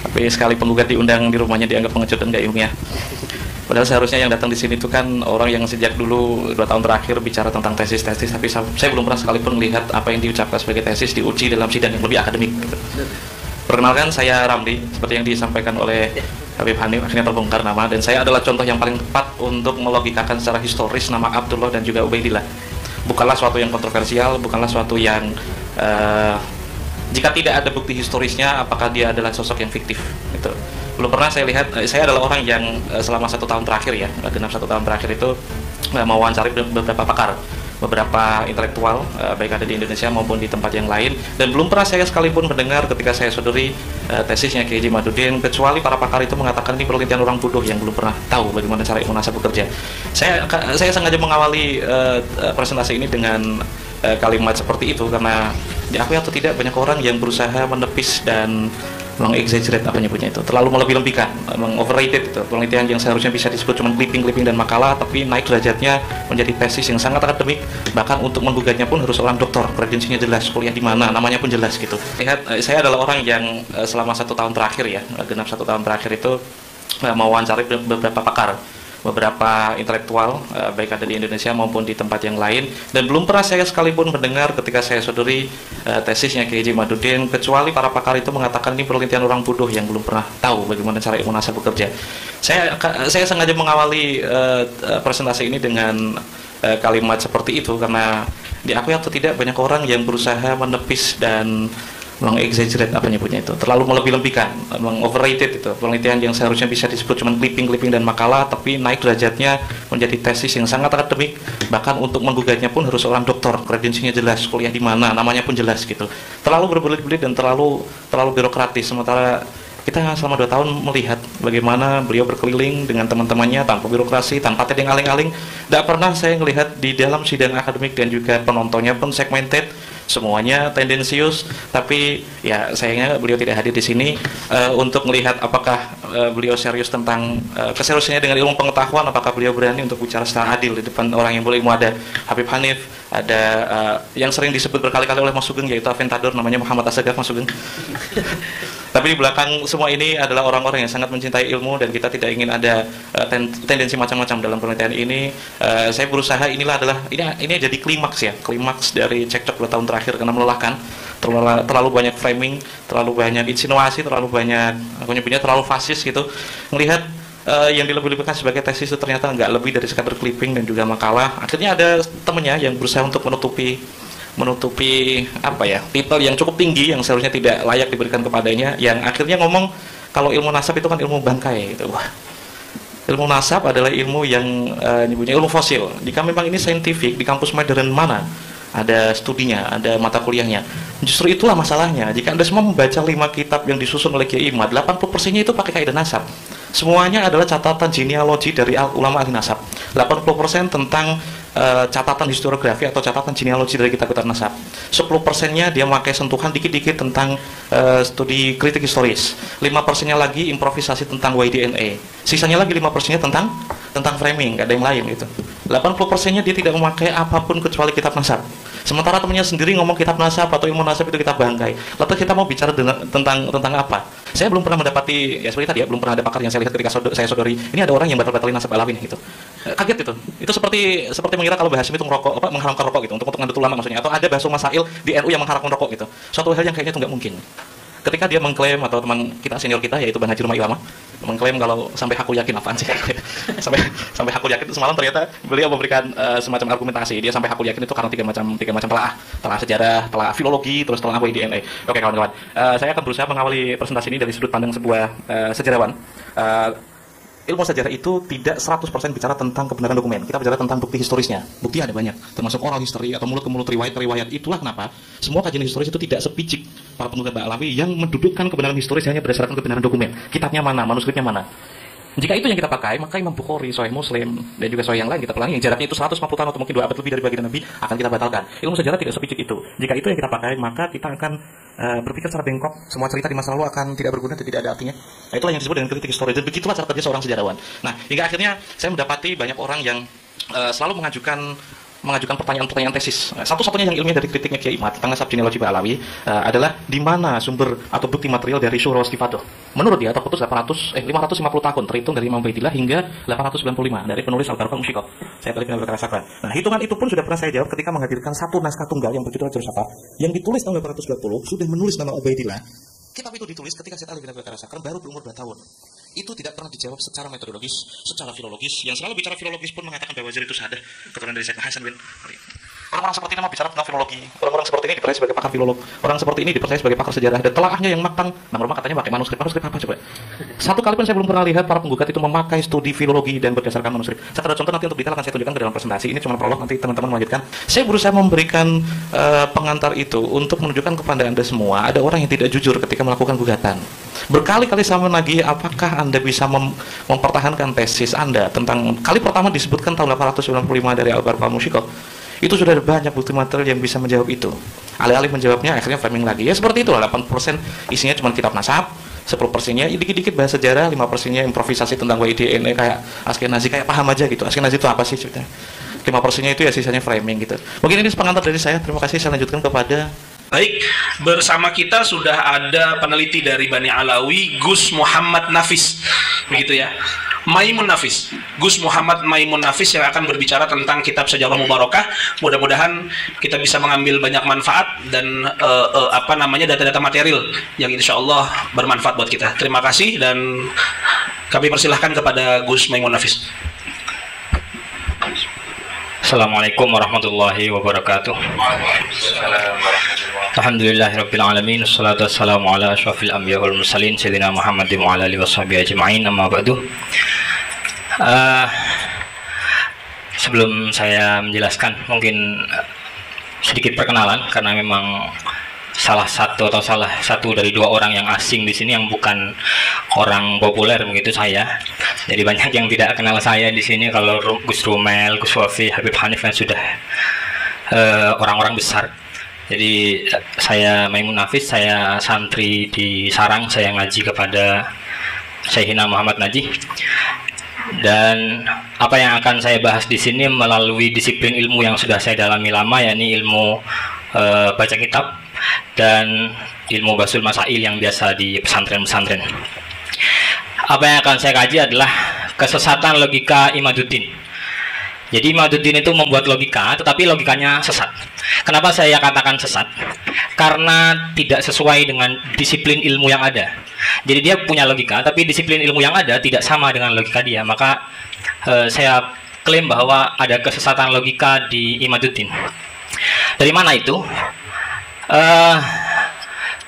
Tapi sekali penggugat diundang di rumahnya dianggap pengecut dan gak ilmiah. Padahal seharusnya yang datang di sini itu kan orang yang sejak dulu 2 tahun terakhir bicara tentang tesis-tesis, tapi saya belum pernah sekalipun melihat apa yang diucapkan sebagai tesis diuji dalam sidang yang lebih akademik. Gitu. Perkenalkan, saya Ramli, seperti yang disampaikan oleh Habib Hanif, akhirnya terbongkar nama, dan saya adalah contoh yang paling tepat untuk melogikakan secara historis nama Abdullah dan juga Ubaidillah. Bukanlah suatu yang kontroversial, bukanlah suatu yang jika tidak ada bukti historisnya, apakah dia adalah sosok yang fiktif. Gitu. Belum pernah saya lihat, saya adalah orang yang selama 1 tahun terakhir ya, genap 1 tahun terakhir itu mewawancari beberapa pakar, beberapa intelektual, baik ada di Indonesia maupun di tempat yang lain, dan belum pernah saya sekalipun mendengar ketika saya sodori tesisnya Kiai Haji Madudin, kecuali para pakar itu mengatakan ini penelitian orang bodoh yang belum pernah tahu bagaimana cara ilmu nasab bekerja. Saya sengaja mengawali presentasi ini dengan kalimat seperti itu karena diakui atau tidak banyak orang yang berusaha menepis dan mengexaggerate apa nyebutnya itu, terlalu melebih-lebihkan, overrated itu penelitian yang seharusnya bisa disebut cuma clipping dan makalah, tapi naik derajatnya menjadi tesis yang sangat akademik, bahkan untuk menggugatnya pun harus orang doktor, kredensinya jelas, kuliah di mana, namanya pun jelas gitu. Lihat, saya adalah orang yang selama 1 tahun terakhir ya, genap 1 tahun terakhir itu mewawancari beberapa pakar, beberapa intelektual, baik ada di Indonesia maupun di tempat yang lain, dan belum pernah saya sekalipun mendengar ketika saya sodori tesisnya Kiai Haji Madudin, kecuali para pakar itu mengatakan ini penelitian orang bodoh yang belum pernah tahu bagaimana cara ilmu nasab bekerja. Saya sengaja mengawali presentasi ini dengan kalimat seperti itu karena diakui atau tidak banyak orang yang berusaha menepis dan mengexaggerate apa nyebutnya itu, terlalu melebih-lebihkan, overrated itu penelitian yang seharusnya bisa disebut cuma clipping dan makalah, tapi naik derajatnya menjadi tesis yang sangat akademik, bahkan untuk menggugatnya pun harus orang doktor, kredensinya jelas, kuliah di mana, namanya pun jelas gitu. Terlalu berbelit-belit dan terlalu birokratis, sementara kita selama 2 tahun melihat bagaimana beliau berkeliling dengan teman-temannya tanpa birokrasi, tanpa tedeng aling-aling. Tidak pernah saya melihat di dalam sidang akademik dan juga penontonnya pun segmented, semuanya tendensius, tapi ya sayangnya beliau tidak hadir di sini untuk melihat apakah beliau serius tentang keseriusannya dengan ilmu pengetahuan, apakah beliau berani untuk bicara secara adil di depan orang yang berilmu. Ada Habib Hanif, ada yang sering disebut berkali-kali oleh Mas Sugeng yaitu Aventador, namanya Muhammad Assegaf Mas Sugeng. Tapi di belakang semua ini adalah orang-orang yang sangat mencintai ilmu, dan kita tidak ingin ada tendensi macam-macam dalam penelitian ini. Saya berusaha ini jadi klimaks dari cekcok 2 tahun terakhir karena melelahkan, terlalu banyak framing, terlalu banyak insinuasi, terlalu banyak aku nyebutnya terlalu fasis gitu. Melihat yang dilebih-lebihkan sebagai tesis itu ternyata nggak lebih dari sekadar clipping dan juga makalah. Akhirnya ada temennya yang berusaha untuk menutupi apa ya, titel yang cukup tinggi yang seharusnya tidak layak diberikan kepadanya, yang akhirnya ngomong kalau ilmu nasab itu kan ilmu bangkai gitu. Wah, ilmu nasab adalah ilmu yang nyebutnya ilmu fosil. Jika memang ini saintifik, di kampus modern mana ada studinya, ada mata kuliahnya. Justru itulah masalahnya. Jika Anda semua membaca 5 kitab yang disusun oleh Kiai Imad, 80%-nya itu pakai kaidah nasab. Semuanya adalah catatan genealogi dari ulama ahli nasab. 80% tentang catatan historiografi atau catatan genealogi dari kitab-kitab nasab. 10%-nya dia memakai sentuhan dikit-dikit tentang studi kritik historis. 5%-nya lagi improvisasi tentang YDNA. Sisanya lagi 5%-nya tentang framing, nggak ada yang lain gitu. 80%-nya dia tidak memakai apapun kecuali kitab nasab. Sementara temannya sendiri ngomong kitab nasab atau ilmu nasab itu kitab bangkai. Lalu kita mau bicara tentang apa? Saya belum pernah mendapati, ya seperti tadi ya, belum pernah ada pakar yang saya lihat ketika saya sodori, ini ada orang yang batal-batalin nasab alawin gitu. Kaget itu. Itu seperti mengira kalau Bahasim itu mengharamkan rokok gitu, untuk ngadut ulama maksudnya, atau ada bahasa masail di NU yang mengharamkan rokok gitu. Suatu hal yang kayaknya itu nggak mungkin. Ketika dia mengklaim, atau teman kita senior kita yaitu Bang Haji Rumah Ilama mengklaim kalau sampai aku yakin, apaan sih sampai aku yakin, semalam ternyata beliau memberikan semacam argumentasi. Dia sampai aku yakin itu karena tiga macam telah sejarah, telah filologi, terus telah YDNA. Oke kawan-kawan, saya akan berusaha mengawali presentasi ini dari sudut pandang sebuah sejarawan. Ilmu sejarah itu tidak 100% bicara tentang kebenaran dokumen. Kita bicara tentang bukti historisnya. Bukti ada banyak, termasuk oral history atau mulut ke mulut, riwayat. Itulah kenapa semua kajian historis itu tidak sepicik para penulis Ba'alawi yang mendudukkan kebenaran historis hanya berdasarkan kebenaran dokumen. Kitabnya mana, manuskripnya mana. Jika itu yang kita pakai, maka Imam Bukhari, Sahih Muslim, dan juga Sahih yang lain kita pelangi, yang jaraknya itu 150 tahun atau mungkin 2 abad lebih dari baginda Nabi, akan kita batalkan. Ilmu sejarah tidak sepicik itu. Jika itu yang kita pakai, maka kita akan berpikir secara bengkok, semua cerita di masa lalu akan tidak berguna dan tidak ada artinya. Nah, itulah yang disebut dengan kritik historis, dan begitulah cara kerja seorang sejarawan. Nah, hingga akhirnya saya mendapati banyak orang yang selalu mengajukan mengajukan pertanyaan-pertanyaan tesis. Satu-satunya yang ilmiah dari kritiknya Kiai Imad tentang nasab genealogi Ba'alawi adalah di mana sumber atau bukti material dari Syuhra Istifadah. Menurut dia terputus 550 tahun terhitung dari Imam Ubaidillah hingga 895 dari penulis Al-Barqah Musyikah. Saya Talib bin Abdul Sakran. Nah, hitungan itu pun sudah pernah saya jawab ketika menghadirkan satu naskah tunggal yang berjudal Jurus Syafa yang ditulis tahun 820 sudah menulis nama Ubaidillah. Kitab itu ditulis ketika Syekh Ali bin Abdul Sakran baru berumur 2 tahun. Itu tidak pernah dijawab secara metodologis, secara filologis. Yang selalu bicara filologis pun mengatakan bahwa Wazir itu sadah keturunan dari Sayyidina Hasan bin Ali. Orang-orang seperti ini mau bicara tentang filologi. Orang-orang seperti ini dipercaya sebagai pakar filolog. Orang seperti ini dipercaya sebagai pakar sejarah. Dan telaahnya yang matang. Nah, rumah katanya pakai manuskrip. Manuskrip apa coba? Satu kali pun saya belum pernah lihat para penggugat itu memakai studi filologi dan berdasarkan manuskrip. Saya ada contoh nanti untuk detail akan saya tunjukkan ke dalam presentasi. Ini cuma prolog, nanti teman-teman melanjutkan. Saya berusaha memberikan pengantar itu untuk menunjukkan kepada Anda semua ada orang yang tidak jujur ketika melakukan gugatan. Berkali-kali saya menagih apakah Anda bisa mempertahankan tesis Anda tentang kali pertama disebutkan tahun 895 dari Al-Barqah Musyikah. Itu sudah ada banyak bukti material yang bisa menjawab itu. Alih-alih menjawabnya akhirnya framing lagi. Ya seperti itulah, 80% isinya cuma kitab nasab, 10%-nya dikit-dikit bahasa sejarah, 5%-nya improvisasi tentang WIDN kayak Askenazi, kayak paham aja gitu. Askenazi itu apa sih ceritanya? 5%-nya itu ya sisanya framing gitu. Mungkin ini pengantar dari saya. Terima kasih, saya lanjutkan kepada Baik, bersama kita sudah ada peneliti dari Bani Alawi, Gus Muhammad Nafis, begitu ya. Maimun Nafis, Gus Muhammad Maimun Nafis yang akan berbicara tentang kitab Sejarah Mubarakah. Mudah-mudahan kita bisa mengambil banyak manfaat dan data-data material yang insya Allah bermanfaat buat kita. Terima kasih dan kami persilahkan kepada Gus Maimun Nafis. Assalamualaikum warahmatullahi wabarakatuh. Alhamdulillahirabbil alamin, wassalatu wassalamu ala asyrafil anbiya wal mursalin sayyidina Muhammadin wa ala alihi washabihi ajma'in, amma ba'du. Sebelum saya menjelaskan, mungkin sedikit perkenalan karena memang salah satu dari dua orang yang asing di sini yang bukan orang populer begitu saya. Jadi banyak yang tidak kenal saya di sini. Kalau Gus Rumel, Gus Wafi, Habib Hanif kan sudah orang-orang besar. Jadi saya Maimun Nafis, saya santri di Sarang, saya ngaji kepada Syekhina Muhammad Najih. Dan apa yang akan saya bahas di sini melalui disiplin ilmu yang sudah saya dalami lama, yakni ilmu baca kitab dan ilmu basul masail yang biasa di pesantren-pesantren. Apa yang akan saya kaji adalah kesesatan logika Imaduddin. Jadi Imaduddin itu membuat logika, tetapi logikanya sesat. Kenapa saya katakan sesat? Karena tidak sesuai dengan disiplin ilmu yang ada. Jadi dia punya logika, tapi disiplin ilmu yang ada tidak sama dengan logika dia. Maka saya klaim bahwa ada kesesatan logika di Imaduddin. Dari mana itu?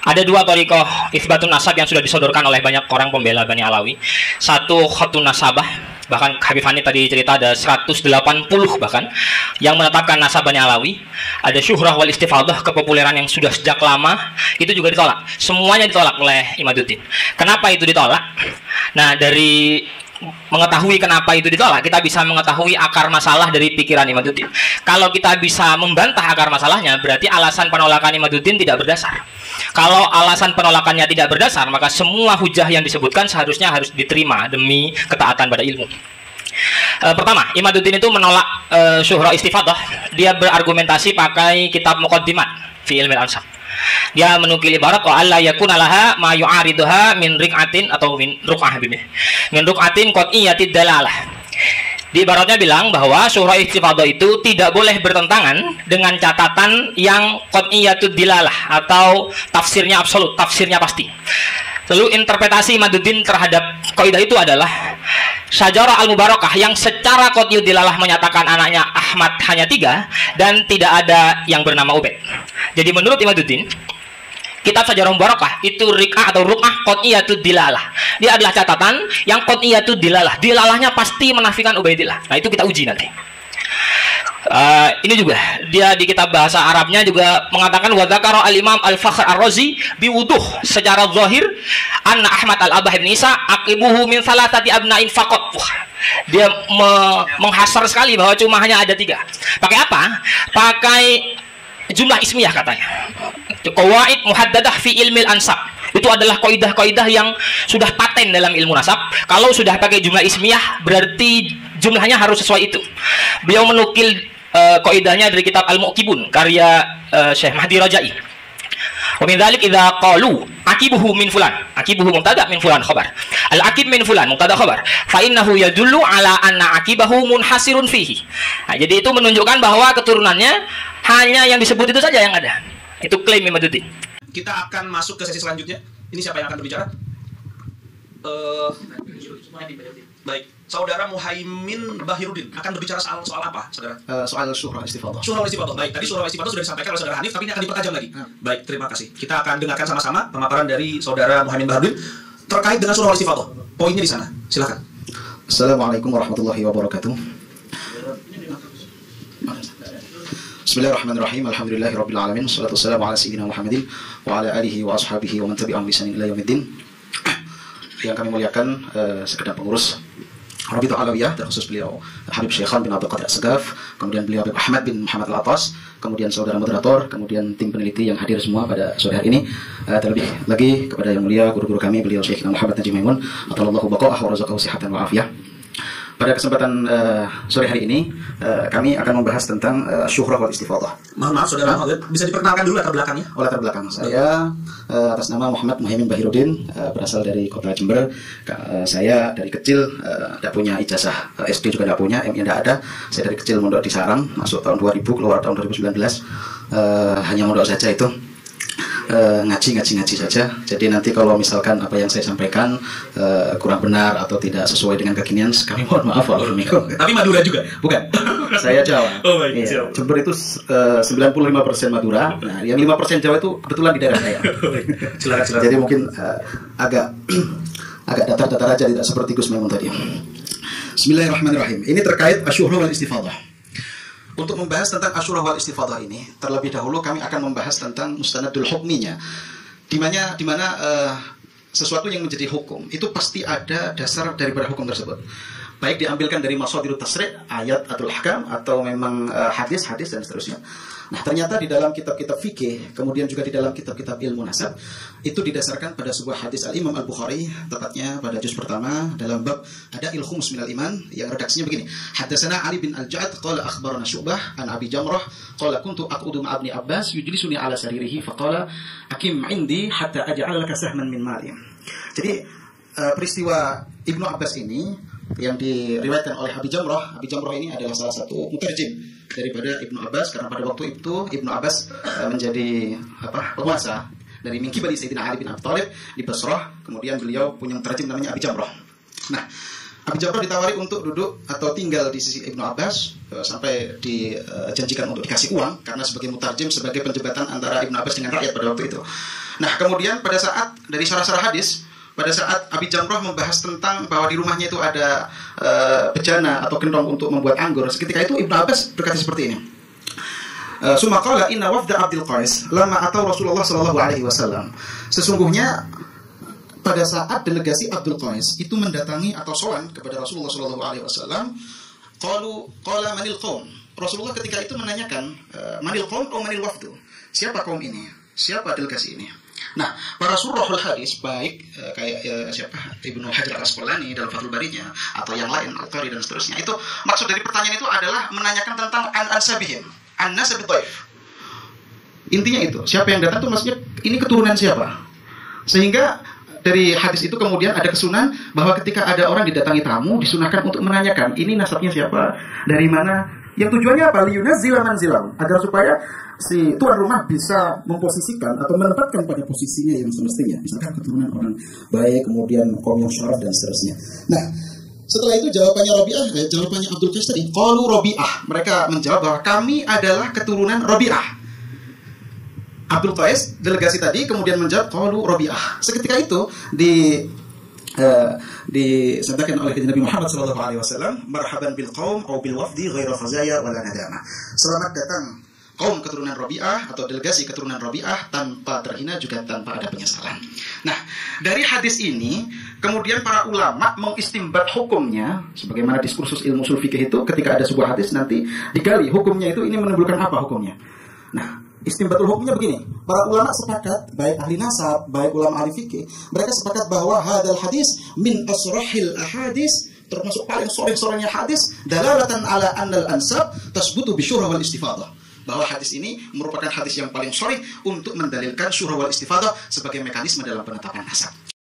Ada dua thariqah itsbatun nasab yang sudah disodorkan oleh banyak orang pembela Bani Alawi. Satu khatun nasabah, bahkan Habib Hanif tadi cerita ada 180 bahkan yang menetapkan nasab Bani Alawi. Ada syuhrah wal istifadah, kepopuleran yang sudah sejak lama, itu juga ditolak. Semuanya ditolak oleh Imaduddin. Kenapa itu ditolak? Nah, dari mengetahui kenapa itu ditolak, kita bisa mengetahui akar masalah dari pikiran Imaduddin. Kalau kita bisa membantah akar masalahnya, berarti alasan penolakan Imaduddin tidak berdasar. Kalau alasan penolakannya tidak berdasar, maka semua hujah yang disebutkan seharusnya harus diterima demi ketaatan pada ilmu. Pertama, Imaduddin itu menolak syuhrah istifadah. Dia berargumentasi pakai kitab Muqaddimat fi ilmil ansab. Dia menukil ibarat wa alla yakuna laha ma yu'ariduha min riq'atin atau min ruq'ah min ruq'atin qat'iyyatid dalalah. Di ibaratnya bilang bahwa syuhrah istifadah itu tidak boleh bertentangan dengan catatan yang qat'iyyatud dilalah atau tafsirnya absolut, tafsirnya pasti. Lalu interpretasi Imaduddin terhadap kaidah itu adalah Syajarah al-Mubarakah yang secara qat'iyyatud dilalah menyatakan anaknya Ahmad hanya 3 dan tidak ada yang bernama Ubaid. Jadi menurut Imaduddin, kitab Syajarah Mubarakah itu riq'ah atau ruq'ah qat'iyyatud dilalah. Dia adalah catatan yang qat'iyyatud dilalah. Dilalahnya pasti menafikan Ubaidillah. Nah, itu kita uji nanti. Ini juga dia di kitab bahasa Arabnya juga mengatakan wa dzakara al-Imam Al-Fakhr Ar-Razi biwuduh secara zahir anna Ahmad al-Abah bin Isa aqibuhu min salatati abna'in faqat. Dia menghasar sekali bahwa cuma hanya ada 3. Pakai apa? Pakai jumlah ismiyah katanya. Qawaid muhaddadah fi ilmil ansab. Itu adalah kaidah-kaidah yang sudah paten dalam ilmu nasab. Kalau sudah pakai jumlah ismiyah berarti jumlahnya harus sesuai itu. Beliau menukil kaidahnya dari kitab Al-Mu'qibun karya Syekh Mahdi Rajai. Wa min dzalik idza qalu aqibuhu min fulan, aqibuhu mubtada min fulan khabar. Al-aqib min fulan mubtada khabar. Fa innahu yadullu ala anna aqibahu munhasirun fihi. Nah, jadi itu menunjukkan bahwa keturunannya hanya yang disebut itu saja yang ada. Itu klaim Imaduddin. Kita akan masuk ke sesi selanjutnya. Ini siapa yang akan berbicara? Baik, Saudara Muhaimin Bahiruddin akan berbicara soal apa, Saudara? Soal syuhra istifadah. Syuhra istifadah. Baik, tadi syuhra istifadah sudah disampaikan oleh Saudara Hanif, tapi ini akan dipertajam lagi. Baik, terima kasih. Kita akan dengarkan sama-sama pemaparan dari Saudara Muhaimin Bahiruddin terkait dengan syuhra istifadah. Poinnya di sana. Silakan. Assalamualaikum warahmatullahi wabarakatuh. Bismillahirrahmanirrahim. Alhamdulillahirabbil alamin. Wassalatu wassalamu ala sayyidina Muhammadin wa ala alihi wa ashabihi wa man tabi'ahum bi ihsan ila yaumiddin. Yang kami muliakan segenap pengurus Rabitul Alawiyah, terkhusus beliau Habib Syekhan bin Abdul Qadir As-Sagaf, kemudian beliau Habib Ahmad bin Muhammad Al-Atas, kemudian saudara moderator, kemudian tim peneliti yang hadir semua pada sore hari ini. Terlebih lagi kepada yang mulia guru-guru kami, beliau Syekh Muhammad Najib Maimun, atallahu baqa'ah wa razaqahu sihatan wa afiyah. Pada kesempatan sore hari ini kami akan membahas tentang syuhrah wal istifadah. Mohon maaf Saudara, bisa diperkenalkan dulu latar belakangnya? Latar belakang saya atas nama Muhammad Muhaimin Bahiruddin, berasal dari kota Jember. Saya dari kecil tidak punya ijazah SD, juga tidak punya, MI tidak ada. Saya dari kecil mondok di Sarang, masuk tahun 2000, keluar tahun 2019. Hanya mondok saja itu. Ngaji saja. Jadi nanti kalau misalkan apa yang saya sampaikan kurang benar atau tidak sesuai dengan kekinian, kami mohon maaf. Tapi Madura juga? Bukan. Saya Jawa. Oh, baik, iya. Jember itu 95% Madura. Nah, yang 5% Jawa itu kebetulan di daerah saya. Silakan. Jadi mungkin agak datar-datar aja, tidak seperti Gus Maimun tadi. Bismillahirrahmanirrahim. Ini terkait asyuhrah wal istifadah. Untuk membahas tentang asyurah wal istifadah ini, terlebih dahulu kami akan membahas tentang mustanadul hukminya, di mana sesuatu yang menjadi hukum itu pasti ada dasar daripada hukum tersebut, baik diambilkan dari masadirut tasri', ayat atau ahkam, atau memang hadis dan seterusnya. Nah, ternyata di dalam kitab-kitab fikih, kemudian juga di dalam kitab-kitab ilmu nasab, itu didasarkan pada sebuah hadis Al-Imam Al-Bukhari, tepatnya pada juz pertama dalam bab ada ilkhumus minal iman, yang redaksinya begini: Haddatsana Ali bin Al-Ja'ad qala akhbarana Syu'bah an Abi Jamrah qala kuntu aqudu ma'a Ibni Abbas yujlisuni ala saririhi faqala akim 'indi hatta aj'ala laka sahman min mali. Jadi peristiwa Ibnu Abbas ini yang diriwayatkan oleh Abi Jamrah. Abi Jamrah ini adalah salah satu mutarjim daripada Ibnu Abbas, karena pada waktu itu Ibnu Abbas menjadi penguasa dari Minkibali Sayyidina Ali bin Abi Thalib di Basrah. Kemudian beliau punya mutarjim namanya Abi Jamrah. Nah, Abi Jamrah ditawari untuk duduk atau tinggal di sisi Ibnu Abbas sampai dijanjikan untuk dikasih uang, karena sebagai mutarjim, sebagai penjembatan antara Ibnu Abbas dengan rakyat pada waktu itu. Nah, kemudian pada saat dari syarah-syarah hadis, pada saat Abi Jamrah membahas tentang bahwa di rumahnya itu ada bejana atau gendong untuk membuat anggur, seketika itu Ibnu Abbas berkata seperti ini: Summa qala inna wafda Abdul Qais lama atau Rasulullah sallallahu alaihi wasallam. Sesungguhnya pada saat delegasi Abdul Qais itu mendatangi atau sowan kepada Rasulullah sallallahu alaihi wasallam, qala manil qaum. Rasulullah ketika itu menanyakan, manil qaum atau manil wafdu? Siapa kaum ini? Siapa delegasi ini? Nah, para surahul hadis, baik siapa Ibnu Hajar Al-Asqalani dalam Fathul Barinya atau yang lain, Al-Qari dan seterusnya, itu maksud dari pertanyaan itu adalah menanyakan tentang an-ansabihim, an-nasabid dhaif. Intinya itu, siapa yang datang itu maksudnya ini keturunan siapa. Sehingga dari hadis itu kemudian ada kesunahan bahwa ketika ada orang didatangi tamu, disunahkan untuk menanyakan ini nasabnya siapa, dari mana. Yang tujuannya apa? Liyunazzila manzilahu, agar supaya si tuan rumah bisa memposisikan atau menempatkan pada posisinya yang semestinya. Misalkan keturunan orang baik, kemudian kaum yang syaraf dan seterusnya. Nah, setelah itu jawabannya Abdul Qais tadi, qalu Rabi'ah. Mereka menjawab bahwa kami adalah keturunan Rabi'ah. Abdul Qais, delegasi tadi, kemudian menjawab qalu Rabi'ah. Seketika itu disampaikan oleh Nabi Muhammad SAW, marhaban bil qaum atau bil wafdi ghaira khazaya wala nadama. Selamat datang kaum keturunan Rabi'ah atau delegasi keturunan Rabi'ah tanpa terhina juga tanpa ada penyesalan. Nah, dari hadis ini kemudian para ulama mengistimbat hukumnya, sebagaimana diskursus ilmu ushul fikih itu, ketika ada sebuah hadis nanti digali hukumnya itu ini menimbulkan apa hukumnya. Nah, istimbatul hukumnya begini, para ulama sepakat, baik ahli nasab, baik ulama ahli fikih, mereka sepakat bahwa hadal hadis min asrahil ahadis termasuk paling sore-sorenya hadis, dalalatan ala annal ansab tasbutu bi syuhra wal istifadah. Bahwa hadis ini merupakan hadis yang paling sore untuk mendalilkan syuhra wal istifadah sebagai mekanisme dalam penetapan nasab.